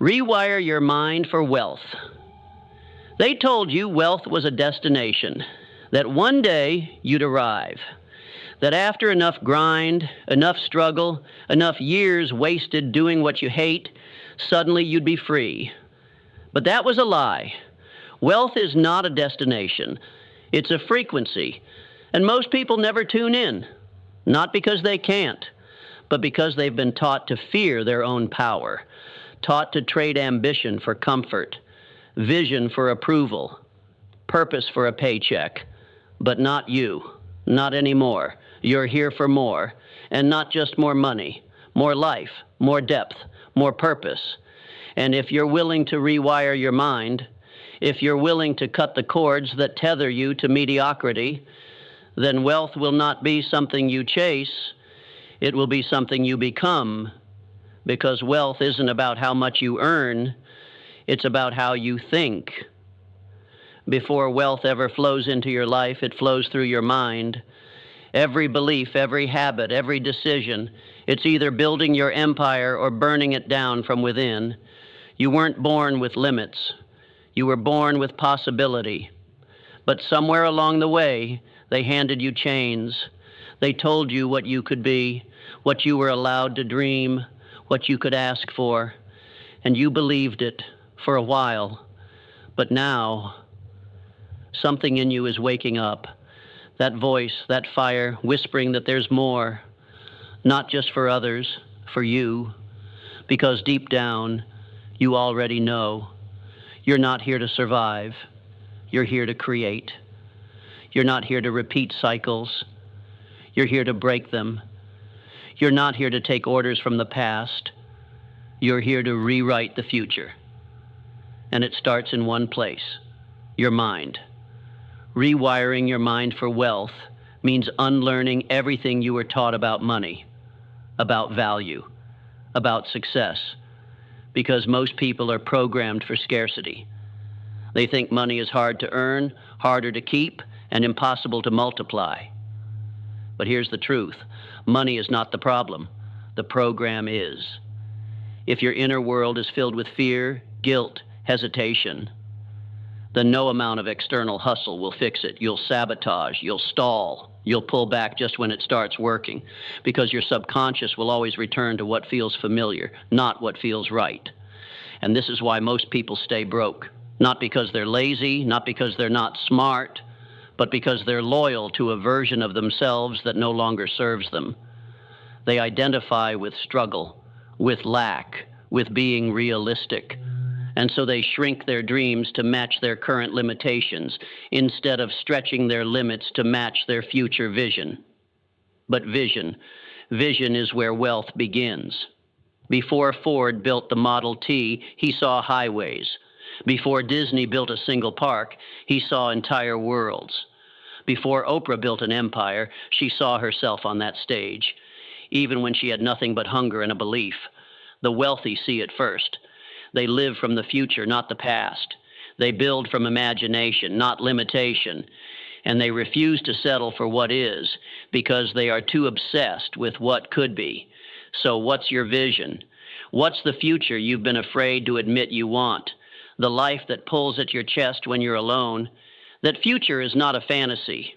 Rewire your mind for wealth. They told you wealth was a destination, that one day you'd arrive, that after enough grind, enough struggle, enough years wasted doing what you hate, suddenly you'd be free. But that was a lie. Wealth is not a destination. It's a frequency, and most people never tune in, not because they can't, but because they've been taught to fear their own power, taught to trade ambition for comfort, vision for approval, purpose for a paycheck. But not you, not anymore. You're here for more, and not just more money, more life, more depth, more purpose. And if you're willing to rewire your mind, if you're willing to cut the cords that tether you to mediocrity, then wealth will not be something you chase, it will be something you become. Because wealth isn't about how much you earn, it's about how you think. Before wealth ever flows into your life, it flows through your mind. Every belief, every habit, every decision, it's either building your empire or burning it down from within. You weren't born with limits. You were born with possibility. But somewhere along the way, they handed you chains. They told you what you could be, what you were allowed to dream, what you could ask for, and you believed it for a while. But now, something in you is waking up. That voice, that fire, whispering that there's more, not just for others, for you, because deep down, you already know. You're not here to survive. You're here to create. You're not here to repeat cycles. You're here to break them. You're not here to take orders from the past. You're here to rewrite the future. And it starts in one place, your mind. Rewiring your mind for wealth means unlearning everything you were taught about money, about value, about success, because most people are programmed for scarcity. They think money is hard to earn, harder to keep, and impossible to multiply. But here's the truth. Money is not the problem. The program is. If your inner world is filled with fear, guilt, hesitation, then no amount of external hustle will fix it. You'll sabotage, you'll stall, you'll pull back just when it starts working, because your subconscious will always return to what feels familiar, not what feels right. And this is why most people stay broke. Not because they're lazy, not because they're not smart, but because they're loyal to a version of themselves that no longer serves them. They identify with struggle, with lack, with being realistic. And so they shrink their dreams to match their current limitations instead of stretching their limits to match their future vision. But vision is where wealth begins. Before Ford built the Model T, he saw highways. Before Disney built a single park, he saw entire worlds. Before Oprah built an empire, she saw herself on that stage, even when she had nothing but hunger and a belief. The wealthy see it first. They live from the future, not the past. They build from imagination, not limitation. And they refuse to settle for what is because they are too obsessed with what could be. So what's your vision? What's the future you've been afraid to admit you want? The life that pulls at your chest when you're alone. That future is not a fantasy.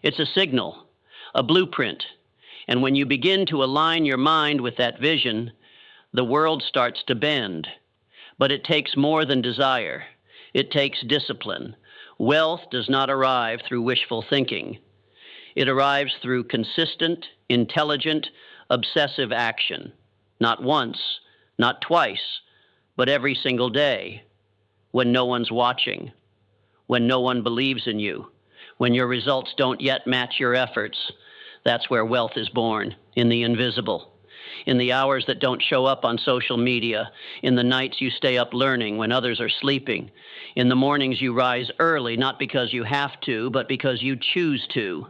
It's a signal, a blueprint. And when you begin to align your mind with that vision, the world starts to bend. But it takes more than desire. It takes discipline. Wealth does not arrive through wishful thinking. It arrives through consistent, intelligent, obsessive action. Not once, not twice, but every single day. When no one's watching, when no one believes in you, when your results don't yet match your efforts, that's where wealth is born, in the invisible. In the hours that don't show up on social media, in the nights you stay up learning when others are sleeping, in the mornings you rise early, not because you have to, but because you choose to.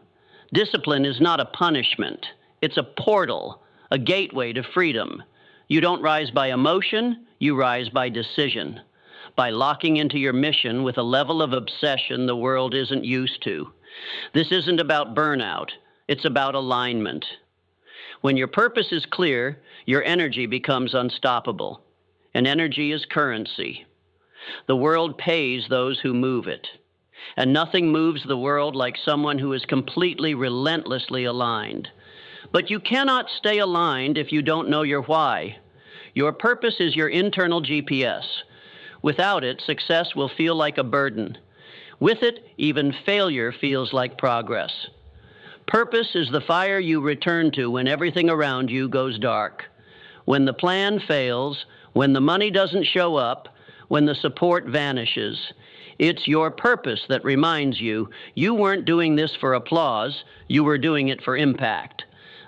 Discipline is not a punishment. It's a portal, a gateway to freedom. You don't rise by emotion, you rise by decision, by locking into your mission with a level of obsession the world isn't used to. This isn't about burnout, it's about alignment. When your purpose is clear, your energy becomes unstoppable. and energy is currency. The world pays those who move it, and nothing moves the world like someone who is completely, relentlessly aligned. But you cannot stay aligned if you don't know your why. Your purpose is your internal GPS. Without it, success will feel like a burden. With it, even failure feels like progress. Purpose is the fire you return to when everything around you goes dark. When the plan fails, when the money doesn't show up, when the support vanishes, it's your purpose that reminds you you weren't doing this for applause, you were doing it for impact.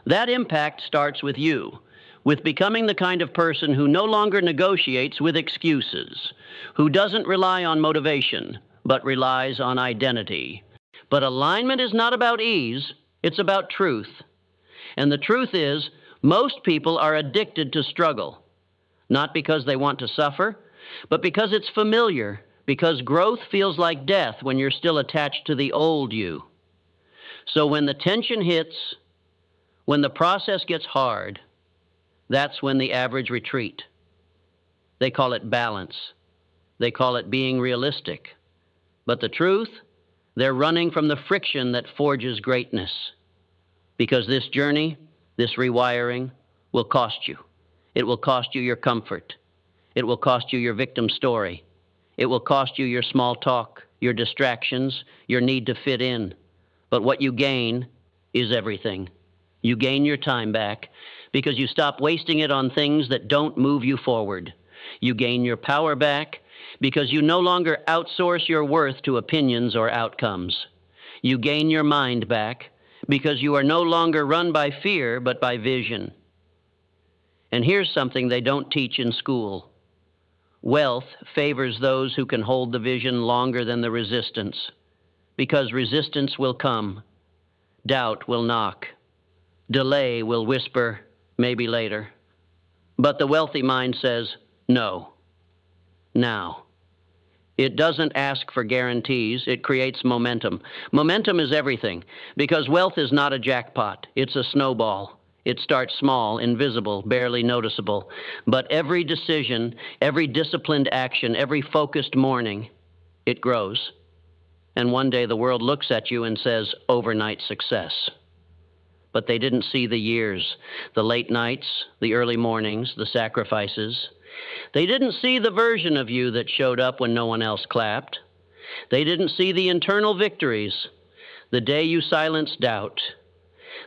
That impact starts with you, with becoming the kind of person who no longer negotiates with excuses, who doesn't rely on motivation, but relies on identity. But alignment is not about ease, it's about truth. And the truth is, most people are addicted to struggle, not because they want to suffer, but because it's familiar, because growth feels like death when you're still attached to the old you. So when the tension hits, when the process gets hard, that's when the average retreat. They call it balance. They call it being realistic. But the truth, they're running from the friction that forges greatness. Because this journey, this rewiring, will cost you. It will cost you your comfort. It will cost you your victim story. It will cost you your small talk, your distractions, your need to fit in. But what you gain is everything. You gain your time back because you stop wasting it on things that don't move you forward. You gain your power back because you no longer outsource your worth to opinions or outcomes. You gain your mind back because you are no longer run by fear but by vision. And here's something they don't teach in school. Wealth favors those who can hold the vision longer than the resistance, because resistance will come, doubt will knock, delay will whisper, maybe later. But the wealthy mind says, no, now. It doesn't ask for guarantees, it creates momentum. Momentum is everything, because wealth is not a jackpot, it's a snowball. It starts small, invisible, barely noticeable. But every decision, every disciplined action, every focused morning, it grows. And one day the world looks at you and says, overnight success. But they didn't see the years, the late nights, the early mornings, the sacrifices. They didn't see the version of you that showed up when no one else clapped. They didn't see the internal victories, the day you silenced doubt,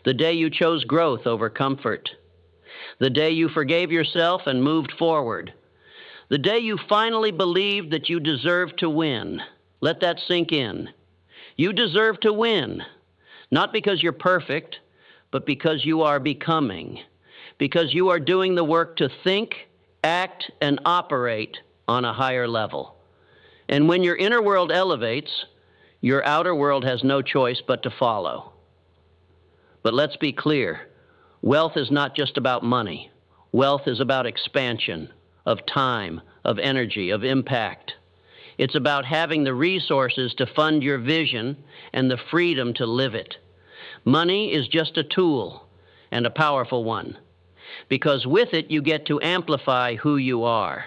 the day you chose growth over comfort, the day you forgave yourself and moved forward, the day you finally believed that you deserved to win. Let that sink in. You deserve to win, not because you're perfect, but because you are becoming, because you are doing the work to think, act, and operate on a higher level. And when your inner world elevates, your outer world has no choice but to follow. But let's be clear, wealth is not just about money. Wealth is about expansion, of time, of energy, of impact. It's about having the resources to fund your vision and the freedom to live it. Money is just a tool, and a powerful one, because with it you get to amplify who you are.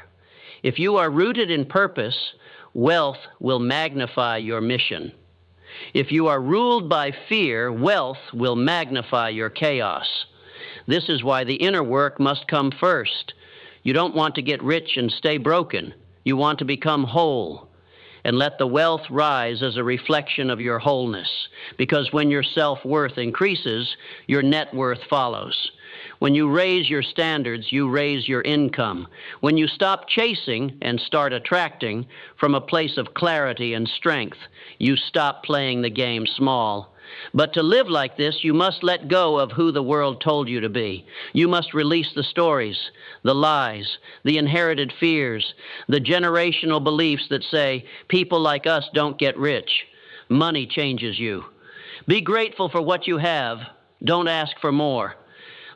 If you are rooted in purpose, wealth will magnify your mission. If you are ruled by fear, wealth will magnify your chaos. This is why the inner work must come first. You don't want to get rich and stay broken. You want to become whole. And let the wealth rise as a reflection of your wholeness. Because when your self-worth increases, your net worth follows. When you raise your standards, you raise your income. When you stop chasing and start attracting from a place of clarity and strength, you stop playing the game small. But to live like this, you must let go of who the world told you to be. You must release the stories, the lies, the inherited fears, the generational beliefs that say, people like us don't get rich. Money changes you. Be grateful for what you have. Don't ask for more.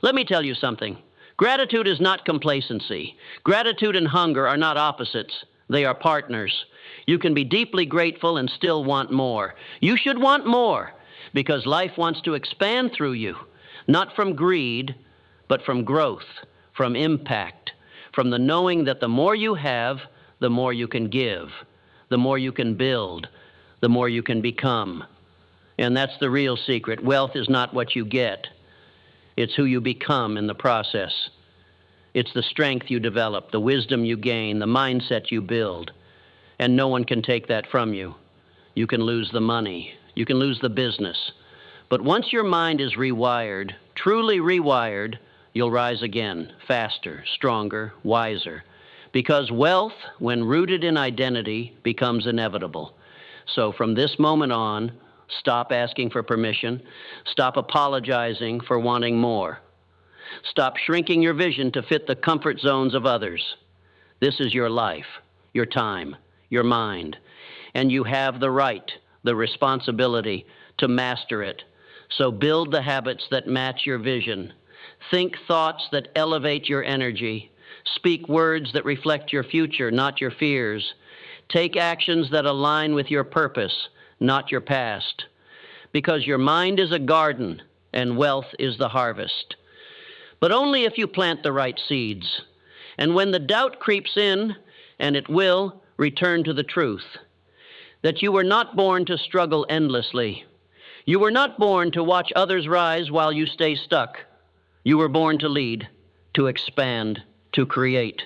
Let me tell you something. Gratitude is not complacency. Gratitude and hunger are not opposites. They are partners. You can be deeply grateful and still want more. You should want more because life wants to expand through you, not from greed, but from growth, from impact, from the knowing that the more you have, the more you can give, the more you can build, the more you can become. And that's the real secret. Wealth is not what you get. It's who you become in the process. It's the strength you develop, the wisdom you gain, the mindset you build. And no one can take that from you. You can lose the money. You can lose the business. But once your mind is rewired, truly rewired, you'll rise again, faster, stronger, wiser. Because wealth, when rooted in identity, becomes inevitable. So from this moment on, stop asking for permission. Stop apologizing for wanting more. Stop shrinking your vision to fit the comfort zones of others. This is your life, your time, your mind, and you have the right, the responsibility to master it. So build the habits that match your vision. Think thoughts that elevate your energy. Speak words that reflect your future, not your fears. Take actions that align with your purpose, not your past. Because your mind is a garden and wealth is the harvest. But only if you plant the right seeds. And when the doubt creeps in, and it will, return to the truth. That you were not born to struggle endlessly. You were not born to watch others rise while you stay stuck. You were born to lead, to expand, to create.